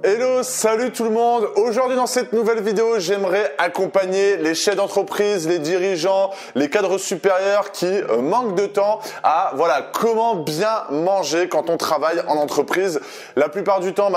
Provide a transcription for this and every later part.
Hello, salut tout le monde. Aujourd'hui dans cette nouvelle vidéo, j'aimerais accompagner les chefs d'entreprise, les dirigeants, les cadres supérieurs qui manquent de temps à comment bien manger quand on travaille en entreprise. La plupart du temps,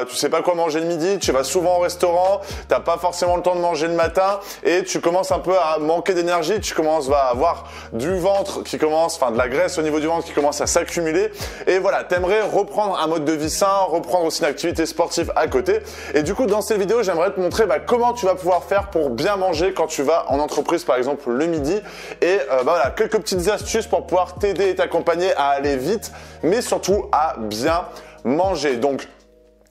tu sais pas quoi manger le midi, tu vas souvent au restaurant, t'as pas forcément le temps de manger le matin et tu commences un peu à manquer d'énergie, tu commences à avoir du ventre qui commence, de la graisse au niveau du ventre qui commence à s'accumuler et t'aimerais reprendre un mode de vie sain, reprendre aussi une activité sportive à côté. Et du coup, dans cette vidéo, j'aimerais te montrer comment tu vas pouvoir faire pour bien manger quand tu vas en entreprise, par exemple le midi. Et quelques petites astuces pour pouvoir t'aider et t'accompagner à aller vite, mais surtout à bien manger. Donc,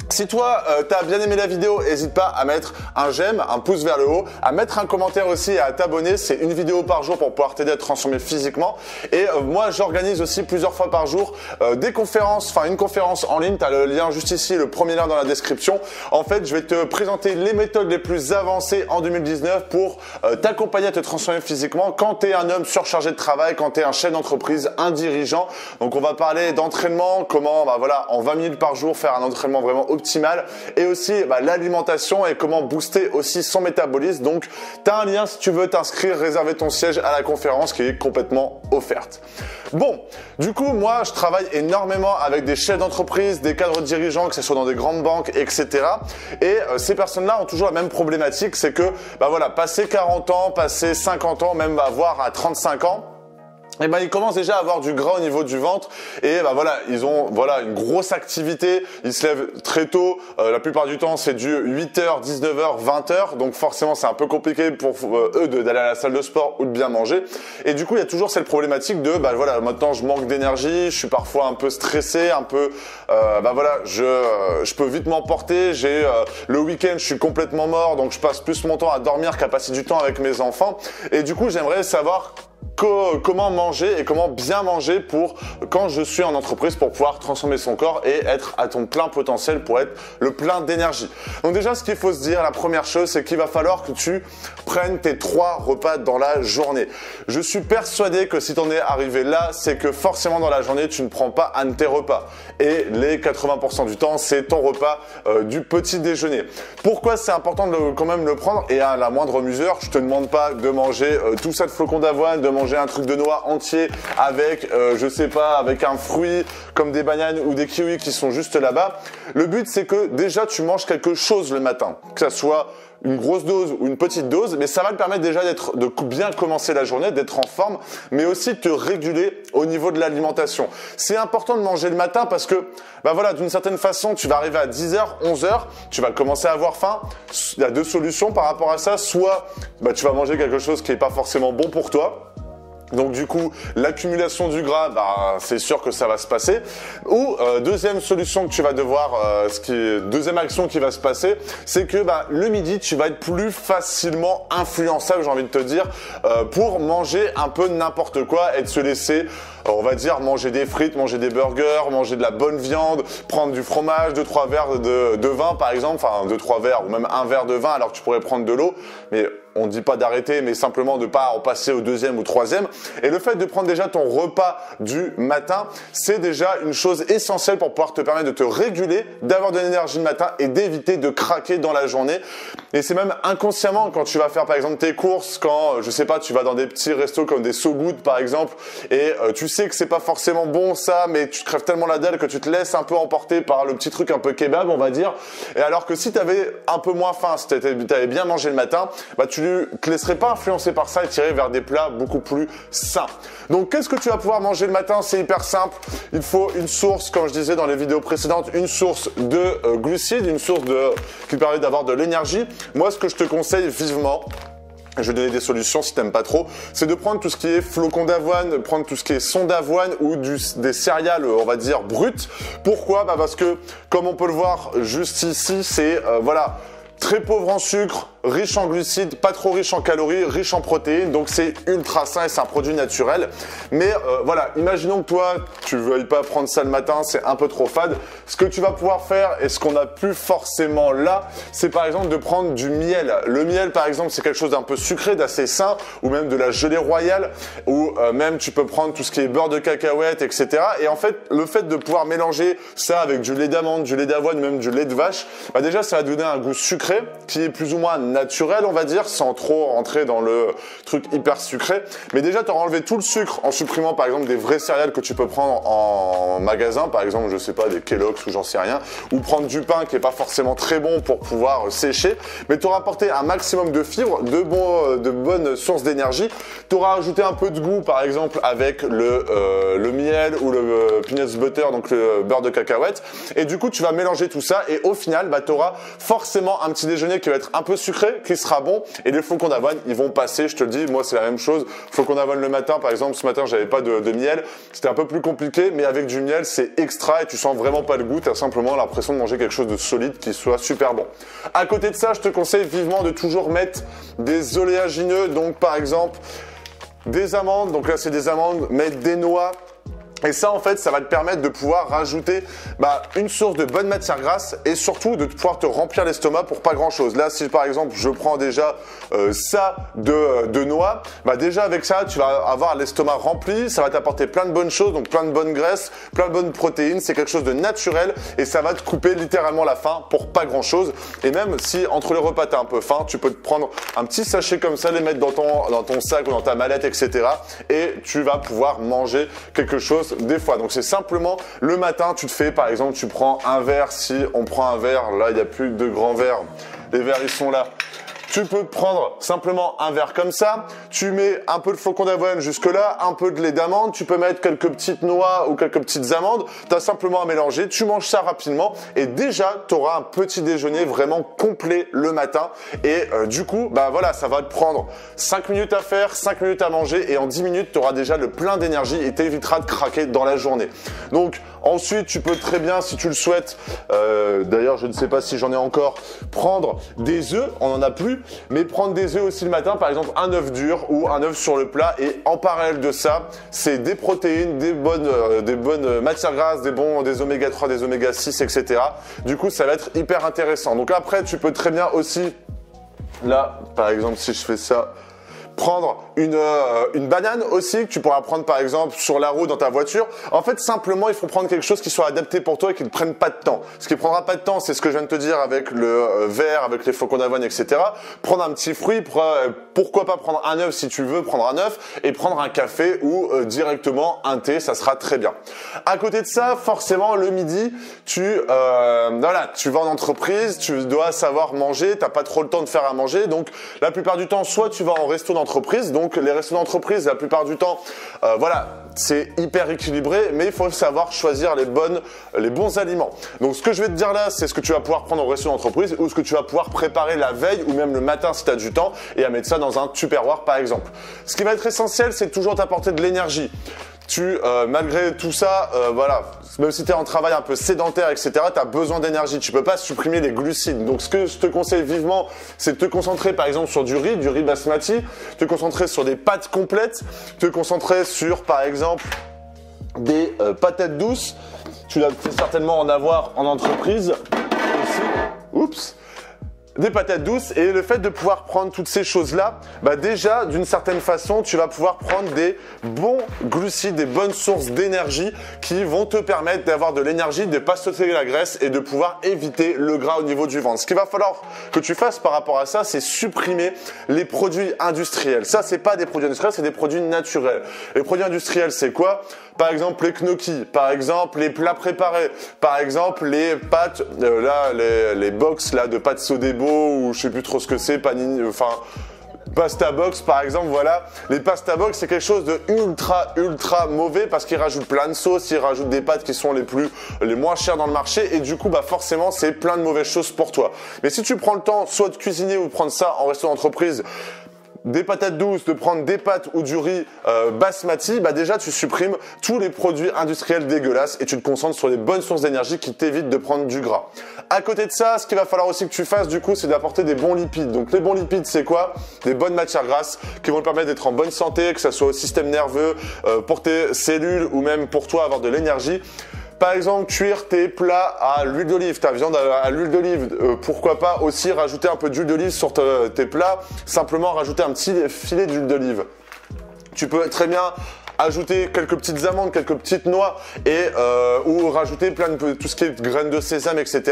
si toi, t'as bien aimé la vidéo, n'hésite pas à mettre un j'aime, un pouce vers le haut, à mettre un commentaire aussi et à t'abonner. C'est une vidéo par jour pour pouvoir t'aider à te transformer physiquement. Et moi, j'organise aussi plusieurs fois par jour des conférences, une conférence en ligne. Tu as le lien juste ici, le premier lien dans la description. En fait, je vais te présenter les méthodes les plus avancées en 2019 pour t'accompagner à te transformer physiquement quand tu es un homme surchargé de travail, quand tu es un chef d'entreprise, un dirigeant. Donc, on va parler d'entraînement, comment en 20 minutes par jour faire un entraînement vraiment optimal et aussi l'alimentation et comment booster aussi son métabolisme. Donc, tu as un lien si tu veux t'inscrire, réserver ton siège à la conférence qui est complètement offerte. Bon, du coup, moi, je travaille énormément avec des chefs d'entreprise, des cadres dirigeants, que ce soit dans des grandes banques, etc. Et ces personnes-là ont toujours la même problématique, c'est que, passer 40 ans, passer 50 ans, même voire à 35 ans, ils commencent déjà à avoir du gras au niveau du ventre et ils ont une grosse activité, ils se lèvent très tôt, la plupart du temps c'est du 8h, 19h, 20h, donc forcément c'est un peu compliqué pour eux d'aller à la salle de sport ou de bien manger. Et du coup, il y a toujours cette problématique de maintenant je manque d'énergie, je suis parfois un peu stressé, un peu je peux vite m'emporter, le week-end je suis complètement mort, donc je passe plus mon temps à dormir qu'à passer du temps avec mes enfants. Et du coup, j'aimerais savoir comment manger et comment bien manger pour quand je suis en entreprise pour pouvoir transformer son corps et être à ton plein potentiel pour être le plein d'énergie. Donc déjà, ce qu'il faut se dire, la première chose, c'est qu'il va falloir que tu prennes tes 3 repas dans la journée. Je suis persuadé que si tu en es arrivé là, c'est que forcément dans la journée, tu ne prends pas un de tes repas. Et les 80% du temps, c'est ton repas du petit déjeuner. Pourquoi c'est important de quand même le prendre? Et à la moindre mesure, je te demande pas de manger tout ça de flocons d'avoine, de manger un truc de noix entier avec, avec un fruit comme des bananes ou des kiwis qui sont juste là-bas. Le but, c'est que déjà, tu manges quelque chose le matin, que ça soit une grosse dose ou une petite dose, mais ça va te permettre déjà de bien commencer la journée, d'être en forme, mais aussi de te réguler au niveau de l'alimentation. C'est important de manger le matin parce que, d'une certaine façon, tu vas arriver à 10h, 11h, tu vas commencer à avoir faim. Il y a 2 solutions par rapport à ça. Soit, tu vas manger quelque chose qui n'est pas forcément bon pour toi. Donc du coup, l'accumulation du gras, c'est sûr que ça va se passer. Ou deuxième solution que tu vas devoir, deuxième action qui va se passer, c'est que le midi, tu vas être plus facilement influençable, j'ai envie de te dire, pour manger un peu n'importe quoi et de se laisser, on va dire, manger des frites, manger des burgers, manger de la bonne viande, prendre du fromage, 2-3 verres de vin par exemple, 2-3 verres ou même un verre de vin alors que tu pourrais prendre de l'eau, mais on ne dit pas d'arrêter, mais simplement de pas en passer au 2e ou 3e. Et le fait de prendre déjà ton repas du matin, c'est déjà une chose essentielle pour pouvoir te permettre de te réguler, d'avoir de l'énergie le matin et d'éviter de craquer dans la journée. Et c'est même inconsciemment quand tu vas faire par exemple tes courses, quand tu vas dans des petits restos comme des So Good par exemple, et tu sais que c'est pas forcément bon ça, mais tu te crèves tellement la dalle que tu te laisses un peu emporter par le petit truc un peu kebab, on va dire. Et alors que si tu avais un peu moins faim, si tu avais bien mangé le matin, tu ne te laisserais pas influencer par ça et tirer vers des plats beaucoup plus sains. Donc, qu'est-ce que tu vas pouvoir manger le matin? C'est hyper simple. Il faut une source, comme je disais dans les vidéos précédentes, une source de glucides, une source qui permet d'avoir de l'énergie. Moi, ce que je te conseille vivement, je vais donner des solutions si t'aimes pas trop, c'est de prendre tout ce qui est flocons d'avoine, de prendre tout ce qui est son d'avoine ou des céréales, on va dire, brutes. Pourquoi? Parce que, comme on peut le voir juste ici, c'est, très pauvre en sucre, riche en glucides, pas trop riche en calories, riche en protéines, donc c'est ultra sain et c'est un produit naturel. Mais voilà, imaginons que toi, tu veuilles pas prendre ça le matin, c'est un peu trop fade. Ce que tu vas pouvoir faire et ce qu'on n'a plus forcément là, c'est par exemple de prendre du miel. Le miel, par exemple, c'est quelque chose d'un peu sucré, d'assez sain, ou même de la gelée royale, ou même tu peux prendre tout ce qui est beurre de cacahuète, etc. Et en fait, le fait de pouvoir mélanger ça avec du lait d'amande, du lait d'avoine, même du lait de vache, bah déjà, ça va donner un goût sucré qui est plus ou moins naturel, on va dire, sans trop rentrer dans le truc hyper sucré. Mais déjà, tu auras enlevé tout le sucre en supprimant, par exemple, des vraies céréales que tu peux prendre en magasin, par exemple, je sais pas, des Kellogg's ou j'en sais rien, ou prendre du pain qui est pas forcément très bon pour pouvoir sécher, mais tu auras apporté un maximum de fibres, de bonnes sources d'énergie. Tu auras ajouté un peu de goût, par exemple, avec le miel ou le peanut butter, donc le beurre de cacahuète. Et du coup, tu vas mélanger tout ça et au final, bah, tu auras forcément un petit déjeuner qui va être un peu sucré, qui sera bon. Et les flocons d'avoine, ils vont passer, je te le dis. Moi, c'est la même chose. Flocons d'avoine le matin, par exemple, ce matin, j'avais pas de miel. C'était un peu plus compliqué, mais avec du miel, c'est extra et tu sens vraiment pas le goût. Tu as simplement l'impression de manger quelque chose de solide qui soit super bon. À côté de ça, je te conseille vivement de toujours mettre des oléagineux. Donc, par exemple, des amandes. Donc là, c'est des amandes, mettre des noix. Et ça, en fait, ça va te permettre de pouvoir rajouter une source de bonne matière grasse et surtout de pouvoir te remplir l'estomac pour pas grand-chose. Là, si par exemple, je prends déjà ça de noix, déjà avec ça, tu vas avoir l'estomac rempli, ça va t'apporter plein de bonnes choses, donc plein de bonnes graisses, plein de bonnes protéines. C'est quelque chose de naturel et ça va te couper littéralement la faim pour pas grand-chose. Et même si entre les repas, tu as un peu faim, tu peux te prendre un petit sachet comme ça, les mettre dans ton sac ou dans ta mallette, etc. Et tu vas pouvoir manger quelque chose des fois. Donc c'est simplement le matin, tu te fais par exemple, tu prends un verre, si on prend un verre, là il n'y a plus de grands verres, les verres ils sont là. Tu peux prendre simplement un verre comme ça, tu mets un peu de flocons d'avoine jusque là, un peu de lait d'amande, tu peux mettre quelques petites noix ou quelques petites amandes, tu as simplement à mélanger, tu manges ça rapidement et déjà tu auras un petit déjeuner vraiment complet le matin et du coup, voilà, ça va te prendre 5 minutes à faire, 5 minutes à manger et en 10 minutes tu auras déjà le plein d'énergie et t'éviteras de craquer dans la journée. Donc ensuite, tu peux très bien, si tu le souhaites, d'ailleurs je ne sais pas si j'en ai encore, prendre des œufs, on n'en a plus, mais prendre des œufs aussi le matin, par exemple un œuf dur ou un œuf sur le plat et en parallèle de ça, c'est des protéines, des bonnes matières grasses, des oméga 3, des oméga 6, etc. Du coup, ça va être hyper intéressant. Donc après, tu peux très bien aussi, là, par exemple, si je fais ça, prendre une banane aussi que tu pourras prendre par exemple sur la route dans ta voiture. En fait, simplement, il faut prendre quelque chose qui soit adapté pour toi et qui ne prenne pas de temps. Ce qui ne prendra pas de temps, c'est ce que je viens de te dire avec le verre, avec les flocons d'avoine, etc. Prendre un petit fruit, pourquoi pas prendre un œuf si tu veux prendre un œuf et prendre un café ou directement un thé, ça sera très bien. À côté de ça, forcément, le midi, tu vas en entreprise, tu dois savoir manger, t'as pas trop le temps de faire à manger, donc la plupart du temps, soit tu vas en resto d'entreprise, donc les restos d'entreprise, la plupart du temps, c'est hyper équilibré, mais il faut savoir choisir les bons aliments. Donc ce que je vais te dire là, c'est ce que tu vas pouvoir prendre au resto d'entreprise ou ce que tu vas pouvoir préparer la veille ou même le matin si tu as du temps et à mettre ça dans un Tupperware par exemple. Ce qui va être essentiel, c'est toujours t'apporter de l'énergie. Malgré tout ça, même si tu es en travail un peu sédentaire, etc., tu as besoin d'énergie. Tu peux pas supprimer les glucides. Donc, ce que je te conseille vivement, c'est de te concentrer, par exemple, sur du riz basmati, te concentrer sur des pâtes complètes, te concentrer sur, par exemple, des patates douces. Tu vas certainement en avoir en entreprise aussi. Oups! Des patates douces et le fait de pouvoir prendre toutes ces choses-là, déjà d'une certaine façon, tu vas pouvoir prendre des bons glucides, des bonnes sources d'énergie qui vont te permettre d'avoir de l'énergie, de ne pas sauter la graisse et de pouvoir éviter le gras au niveau du ventre. Ce qu'il va falloir que tu fasses par rapport à ça, c'est supprimer les produits industriels. Ça, c'est pas des produits industriels, c'est des produits naturels. Les produits industriels, c'est quoi ? Par exemple, les gnocchis, par exemple, les plats préparés, par exemple, les pâtes, les box là de pâtes Sodebo ou je sais plus trop ce que c'est, panini, pasta box par exemple, voilà. Les pasta box, c'est quelque chose de ultra mauvais parce qu'ils rajoutent plein de sauces, ils rajoutent des pâtes qui sont les moins chères dans le marché et du coup, forcément, c'est plein de mauvaises choses pour toi. Mais si tu prends le temps soit de cuisiner ou de prendre ça en resto d'entreprise, des patates douces, de prendre des pâtes ou du riz basmati, bah déjà tu supprimes tous les produits industriels dégueulasses et tu te concentres sur les bonnes sources d'énergie qui t'évitent de prendre du gras. À côté de ça, ce qu'il va falloir aussi que tu fasses du coup, c'est d'apporter des bons lipides. Donc les bons lipides, c'est quoi? Des bonnes matières grasses qui vont te permettre d'être en bonne santé, que ce soit au système nerveux, pour tes cellules ou même pour toi avoir de l'énergie. Par exemple, cuire tes plats à l'huile d'olive, ta viande à l'huile d'olive. Pourquoi pas aussi rajouter un peu d'huile d'olive sur tes plats, simplement rajouter un petit filet d'huile d'olive. Tu peux très bien ajouter quelques petites amandes, quelques petites noix et ou rajouter plein de tout ce qui est graines de sésame, etc.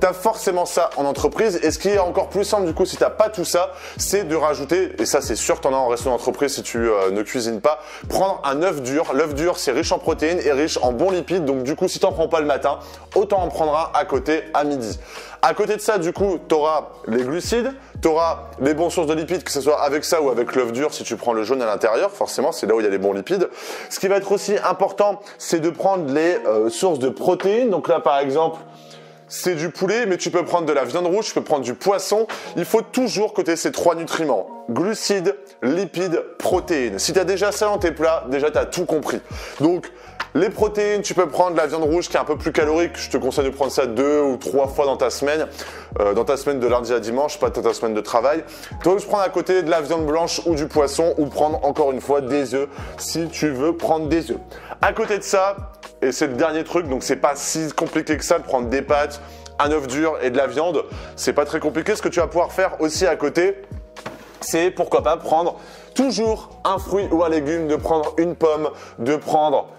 Tu as forcément ça en entreprise. Et ce qui est encore plus simple du coup, si tu n'as pas tout ça, c'est de rajouter, et ça c'est sûr que tu en as en restaurant d'entreprise si tu ne cuisines pas, prendre un œuf dur. L'œuf dur, c'est riche en protéines et riche en bons lipides. Donc du coup, si tu n'en prends pas le matin, autant en prendre un à côté à midi. À côté de ça, du coup, tu auras les glucides, tu auras les bonnes sources de lipides, que ce soit avec ça ou avec l'œuf dur si tu prends le jaune à l'intérieur. Forcément, c'est là où il y a les bons lipides. Ce qui va être aussi important, c'est de prendre les sources de protéines. Donc là, par exemple, c'est du poulet, mais tu peux prendre de la viande rouge, tu peux prendre du poisson. Il faut toujours que tu aies ces trois nutriments. Glucides, lipides, protéines. Si tu as déjà ça dans tes plats, déjà tu as tout compris. Donc, les protéines, tu peux prendre la viande rouge qui est un peu plus calorique. Je te conseille de prendre ça 2 ou 3 fois dans ta semaine de lundi à dimanche, pas dans ta semaine de travail. Tu peux prendre à côté de la viande blanche ou du poisson ou prendre encore une fois des œufs si tu veux prendre des œufs. À côté de ça, et c'est le dernier truc, donc c'est pas si compliqué que ça de prendre des pâtes, un œuf dur et de la viande. C'est pas très compliqué. Ce que tu vas pouvoir faire aussi à côté, c'est pourquoi pas prendre toujours un fruit ou un légume, de prendre une pomme, de prendre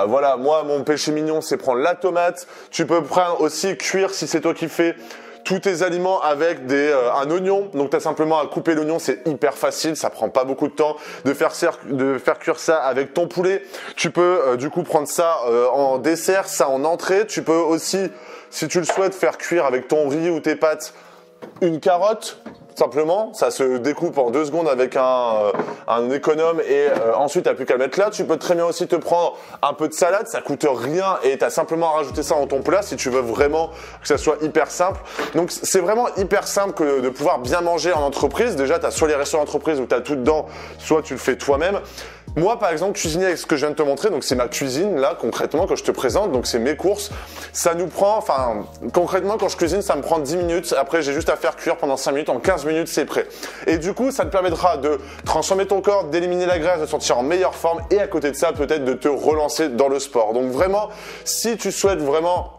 voilà, moi, mon péché mignon, c'est prendre la tomate. Tu peux prendre aussi cuire, si c'est toi qui fais, tous tes aliments avec un oignon. Donc, tu as simplement à couper l'oignon, c'est hyper facile, ça prend pas beaucoup de temps de faire cuire ça avec ton poulet. Tu peux du coup prendre ça en dessert, ça en entrée. Tu peux aussi, si tu le souhaites, faire cuire avec ton riz ou tes pâtes une carotte. Simplement, ça se découpe en 2 secondes avec un économe et ensuite tu n'as plus qu'à le mettre là. Tu peux très bien aussi te prendre un peu de salade, ça coûte rien et tu as simplement à rajouter ça dans ton plat si tu veux vraiment que ça soit hyper simple. Donc c'est vraiment hyper simple que de pouvoir bien manger en entreprise. Déjà, tu as soit les restaurants d'entreprise où tu as tout dedans, soit tu le fais toi-même. Moi, par exemple, cuisiner avec ce que je viens de te montrer, donc c'est ma cuisine, là, concrètement, que je te présente, donc c'est mes courses. Ça nous prend, enfin, concrètement, quand je cuisine, ça me prend 10 minutes. Après, j'ai juste à faire cuire pendant 5 minutes. En 15 minutes, c'est prêt. Et du coup, ça te permettra de transformer ton corps, d'éliminer la graisse, de te sentir en meilleure forme et à côté de ça, peut-être de te relancer dans le sport. Donc vraiment, si tu souhaites vraiment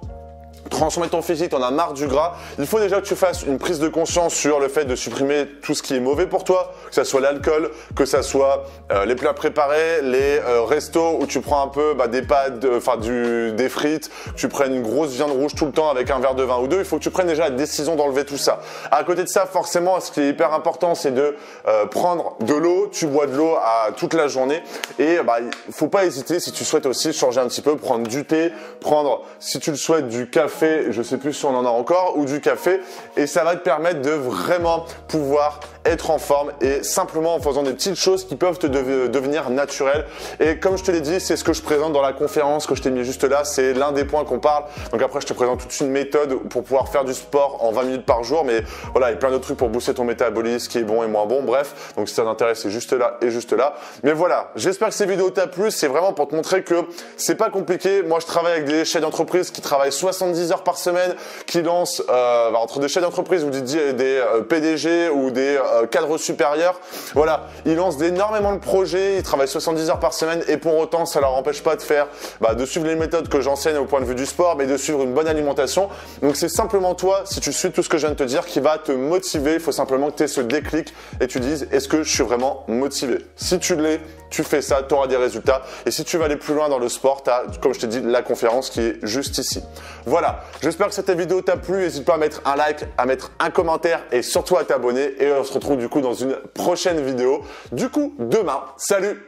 transformer ton physique, t'en as marre du gras, il faut déjà que tu fasses une prise de conscience sur le fait de supprimer tout ce qui est mauvais pour toi, que ça soit l'alcool, que ça soit les plats préparés, les restos où tu prends un peu des pâtes, des frites, que tu prennes une grosse viande rouge tout le temps avec un verre de vin ou deux. Il faut que tu prennes déjà la décision d'enlever tout ça. À côté de ça, forcément, ce qui est hyper important, c'est de prendre de l'eau. Tu bois de l'eau toute la journée et il faut pas hésiter si tu souhaites aussi changer un petit peu, prendre du thé, prendre, si tu le souhaites, du café, je sais plus si on en a encore, ou du café, et ça va te permettre de vraiment pouvoir être en forme et simplement en faisant des petites choses qui peuvent te devenir naturelles. Et comme je te l'ai dit, c'est ce que je présente dans la conférence que je t'ai mis juste là, c'est l'un des points qu'on parle. Donc après, je te présente toute une méthode pour pouvoir faire du sport en 20 minutes par jour, mais voilà, il y a plein d'autres trucs pour booster ton métabolisme, ce qui est bon et moins bon, bref. Donc si ça t'intéresse, c'est juste là et juste là. Mais voilà, j'espère que ces vidéos t'a plu, c'est vraiment pour te montrer que c'est pas compliqué. Moi, je travaille avec des chefs d'entreprise qui travaillent 70 heures par semaine, qui lancent entre des chefs d'entreprise ou des PDG ou des cadres supérieurs. Voilà, ils lancent énormément de projets, ils travaillent 70 heures par semaine et pour autant, ça leur empêche pas de faire, de suivre les méthodes que j'enseigne au point de vue du sport, mais de suivre une bonne alimentation. Donc c'est simplement toi, si tu suis tout ce que je viens de te dire, qui va te motiver. Il faut simplement que tu aies ce déclic et tu dises, est-ce que je suis vraiment motivé? Si tu l'es, tu fais ça, tu auras des résultats. Et si tu veux aller plus loin dans le sport, tu as, comme je t'ai dit, la conférence qui est juste ici. Voilà, j'espère que cette vidéo t'a plu. N'hésite pas à mettre un like, à mettre un commentaire et surtout à t'abonner. Et on se retrouve du coup dans une prochaine vidéo. Du coup, demain, salut!